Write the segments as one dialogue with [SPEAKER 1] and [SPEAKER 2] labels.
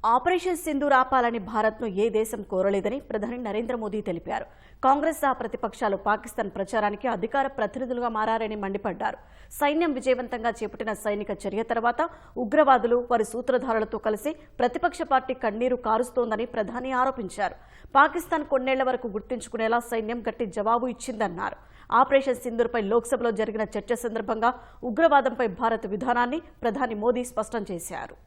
[SPEAKER 1] Operation Sindoor ఆపాలని భారత్ను ఏ దేశం కోరలేదని ప్రధాని నరేంద్ర మోదీ తెలిపారు. కాంగ్రెస్ ప్రతిపక్షాలు పాకిస్తాన్ ప్రచారానికి అధికార ప్రతినిధులుగా మారారని మండిపడ్డారు. సైన్యం విజయవంతంగా చేపట్టిన సైనిక చర్య తర్వాత ఉగ్రవాదులు వారి సూత్రధారులతో కలిసి ప్రతిపక్ష పార్టీ కన్నీరు కారుస్తోందని ప్రధాని ఆరోపించారు. పాకిస్తాన్ కొన్నేళ్ల వరకు గుర్తుంచుకునేలా సైన్యం గట్టి జవాబు ఇచ్చిందన్నారు. ఆపరేషన్ సింధూర్పై లోక్సభలో జరిగిన చర్చ సందర్భంగా ఉగ్రవాదంపై భారత్ విధానాన్ని ప్రధాని మోదీ స్పష్టం చేశారు.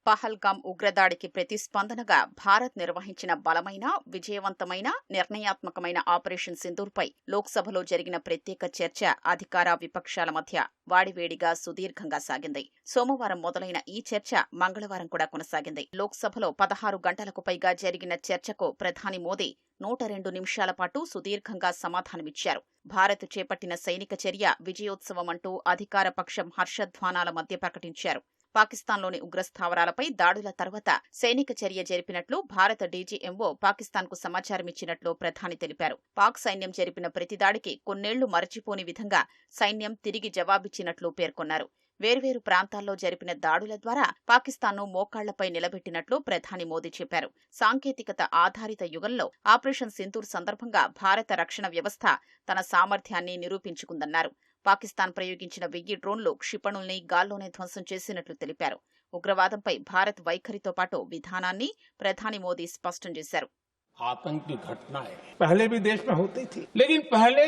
[SPEAKER 2] పహల్గామ్ ఉగ్రదాడికి ప్రతిస్పందనగా భారత్ నిర్వహించిన బలమైన, విజయవంతమైన, నిర్ణయాత్మకమైన ఆపరేషన్ సింధూర్పై లోక్సభలో జరిగిన ప్రత్యేక చర్చ అధికార విపక్షాల మధ్య వాడివేడిగా సుదీర్ఘంగా సాగింది. సోమవారం మొదలైన ఈ చర్చ మంగళవారం కూడా కొనసాగింది. లోక్సభలో 16 గంటలకు పైగా జరిగిన చర్చకు ప్రధాని మోదీ 102 నిమిషాల పాటు సుదీర్ఘంగా సమాధానమిచ్చారు. భారత్ చేపట్టిన సైనిక చర్య విజయోత్సవం అంటూ అధికార పక్షం హర్షధ్వానాల మధ్య ప్రకటించారు. పాకిస్తాన్లోని ఉగ్రస్థావరాలపై దాడుల తర్వాత సైనిక చర్య జరిపినట్లు భారత డీజీఎంఓ పాకిస్తాన్కు సమాచారమిచ్చినట్లు ప్రధాని తెలిపారు. పాక్ సైన్యం జరిపిన ప్రతిదాడికి కొన్నేళ్లు మరచిపోని విధంగా సైన్యం తిరిగి జవాబిచ్చినట్లు పేర్కొన్నారు. వేర్వేరు ప్రాంతాల్లో జరిపిన దాడుల ద్వారా పాకిస్తాన్ను మోకాళ్లపై నిలబెట్టినట్లు ప్రధాని మోదీ చెప్పారు. సాంకేతికత ఆధారిత యుగంలో ఆపరేషన్ సింధూర్ సందర్భంగా భారత రక్షణ వ్యవస్థ తన సామర్థ్యాన్ని నిరూపించుకుందన్నారు. పాకిస్తాన్ ప్రయోగించిన 1000 డ్రోన్లు క్షిపణుల్ని గాల్లోనే ధ్వంసం చేసినట్లు తెలిపారు. ఉగ్రవాదంపై భారత్ వైఖరితో పాటు విధానాన్ని ప్రధాని మోదీ స్పష్టం చేశారు.
[SPEAKER 3] आतंक की घटनाएं पहले भी देश में होती थी, लेकिन पहले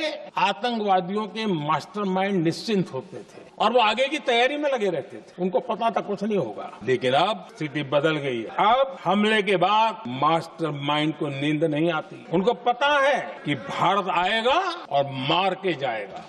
[SPEAKER 3] आतंकवादियों के मास्टरमाइंड निश्चिंत होते थे और वो आगे की तैयारी में लगे रहते थे. उनको पता था कुछ नहीं होगा. लेकिन अब स्थिति बदल गई है. अब हमले के बाद मास्टरमाइंड को नींद नहीं आती. उनको पता है कि भारत आएगा और मार के जाएगा.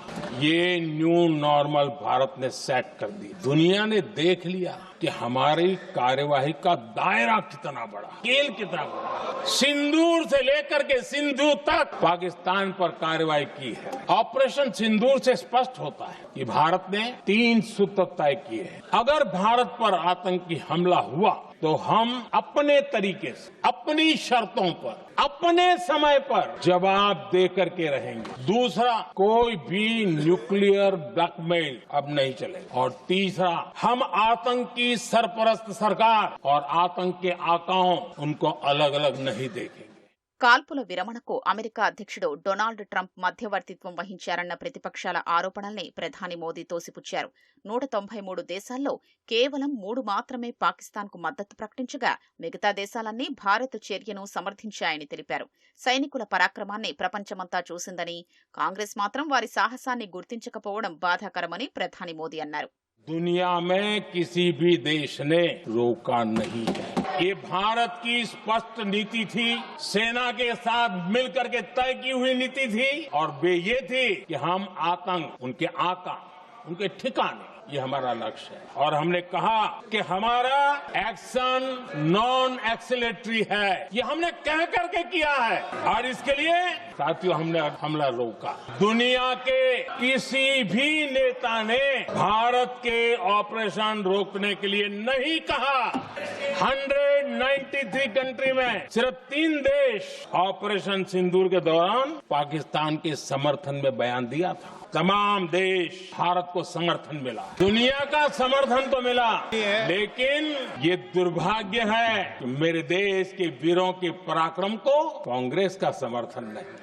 [SPEAKER 3] ये न्यू नॉर्मल भारत ने सेट कर दी. दुनिया ने देख लिया कि हमारी कार्यवाही का दायरा कितना बड़ा, स्केल कितना बड़ा. सिंदूर से लेकर के सिंधु तक पाकिस्तान पर कार्रवाई की है. ऑपरेशन सिंदूर से स्पष्ट होता है कि भारत ने 3 सूत्र तय किए हैं. अगर भारत पर आतंकी हमला हुआ तो हम अपने तरीके से, अपनी शर्तों पर, अपने समय पर जवाब दे करके रहेंगे. दूसरा, कोई भी न्यूक्लियर ब्लैकमेल अब नहीं चलेगा. और तीसरा, हम आतंक की सरपरस्त सरकार और आतंक के आकाओं उनको अलग अलग नहीं देखेंगे.
[SPEAKER 2] కాల్పుల విరమణకు అమెరికా అధ్యక్షుడు డొనాల్డ్ ట్రంప్ మధ్యవర్తిత్వం వహించారన్న ప్రతిపక్షాల ఆరోపణల్ని ప్రధాని మోదీ తోసిపుచ్చారు. 193 దేశాల్లో కేవలం 3 మాత్రమే పాకిస్తాన్కు మద్దతు ప్రకటించగా మిగతా దేశాలన్నీ భారత్ చర్యను సమర్థించాయని తెలిపారు. సైనికుల పరాక్రమాన్ని ప్రపంచమంతా చూసిందని, కాంగ్రెస్ మాత్రం వారి సాహసాన్ని గుర్తించకపోవడం బాధాకరమని ప్రధాని మోదీ అన్నారు.
[SPEAKER 3] दुनिया में किसी भी देश ने रोका नहीं है. ये भारत की स्पष्ट नीति थी, सेना के साथ मिलकर के तय की हुई नीति थी और वे ये थी कि हम आतंक, उनके आका, उनके ठिकाने, ये हमारा लक्ष्य है. और हमने कहा कि हमारा एक्शन नॉन एक्सीलेटरी है. ये हमने कह करके किया है और इसके लिए साथियों हमने हमला रोका. दुनिया के किसी भी नेता ने भारत के ऑपरेशन रोकने के लिए नहीं कहा. 193 कंट्री में सिर्फ 3 देश ऑपरेशन सिंदूर के दौरान पाकिस्तान के समर्थन में बयान दिया था. तमाम देश भारत को समर्थन मिला. दुनिया का समर्थन तो मिला, लेकिन ये दुर्भाग्य है कि मेरे देश के वीरों के पराक्रम को कांग्रेस का समर्थन नहीं.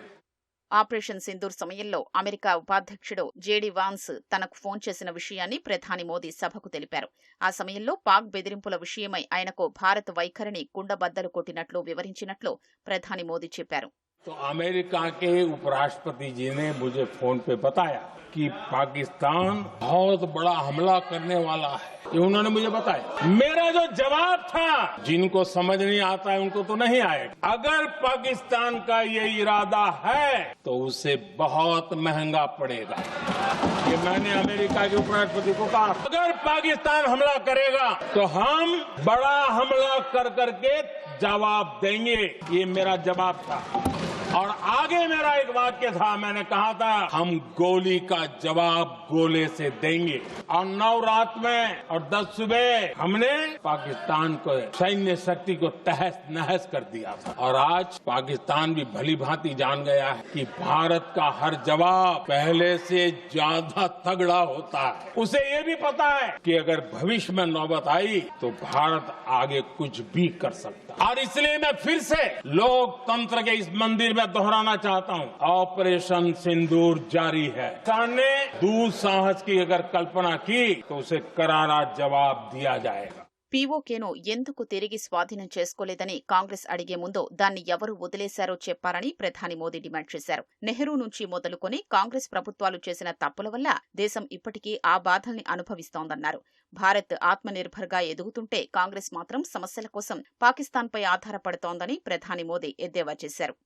[SPEAKER 2] ఆపరేషన్ సింధూర్ సమయంలో అమెరికా ఉపాధ్యక్షుడు జేడీ వాన్స్ తనకు ఫోన్ చేసిన విషయాన్ని ప్రధాని మోదీ సభకు తెలిపారు. ఆ సమయంలో పాక్ బెదిరింపుల విషయమై ఆయనకు భారత్ వైఖరిని కుండబద్దలు కొట్టినట్లు వివరించినట్లు ప్రధాని మోదీ చెప్పారు.
[SPEAKER 3] तो अमेरिका के उपराष्ट्रपति जी ने मुझे फोन पे बताया कि पाकिस्तान बहुत बड़ा हमला करने वाला है. ये उन्होंने मुझे बताया. मेरा जो जवाब था, जिनको समझ नहीं आता है उनको तो नहीं आएगा. अगर पाकिस्तान का ये इरादा है तो उसे बहुत महंगा पड़ेगा. ये मैंने अमेरिका के उपराष्ट्रपति को कहा. अगर पाकिस्तान हमला करेगा तो हम बड़ा हमला कर करके जवाब देंगे. ये मेरा जवाब था. और आगे मेरा एक वाक्य था, मैंने कहा था हम गोली का जवाब गोले से देंगे। और 9 रात में और 10 सुबह हमने पाकिस्तान को सैन्य शक्ति को तहस नहस कर दिया था। और आज पाकिस्तान भी भली भांति जान गया है कि भारत का हर जवाब पहले से ज्यादा तगड़ा होता है। उसे ये भी पता है कि अगर भविष्य में नौबत आई तो भारत आगे कुछ भी कर सकता है। और इसलिए मैं फिर से लोकतंत्र के इस मंदिर में दोहराना चाहता हूं, ऑपरेशन सिंदूर जारी है। ने दुस्साहस की अगर कल्पना की तो उसे करारा जवाब दिया जाएगा।
[SPEAKER 2] పీఓకేను ఎందుకు తిరిగి స్వాధీనం చేసుకోలేదని కాంగ్రెస్ అడిగే ముందు దాన్ని ఎవరు వదిలేశారో చెప్పాలని ప్రధాని మోదీ డిమాండ్ చేశారు. నెహ్రూ నుంచి మొదలుకొని కాంగ్రెస్ ప్రభుత్వాలు చేసిన తప్పుల వల్ల దేశం ఇప్పటికీ ఆ బాధల్ని అనుభవిస్తోందన్నారు. భారత్ ఆత్మనిర్భర్గా ఎదుగుతుంటే కాంగ్రెస్ మాత్రం సమస్యల కోసం పాకిస్తాన్పై ఆధారపడుతోందని ప్రధాని మోదీ ఎద్దేవా చేశారు.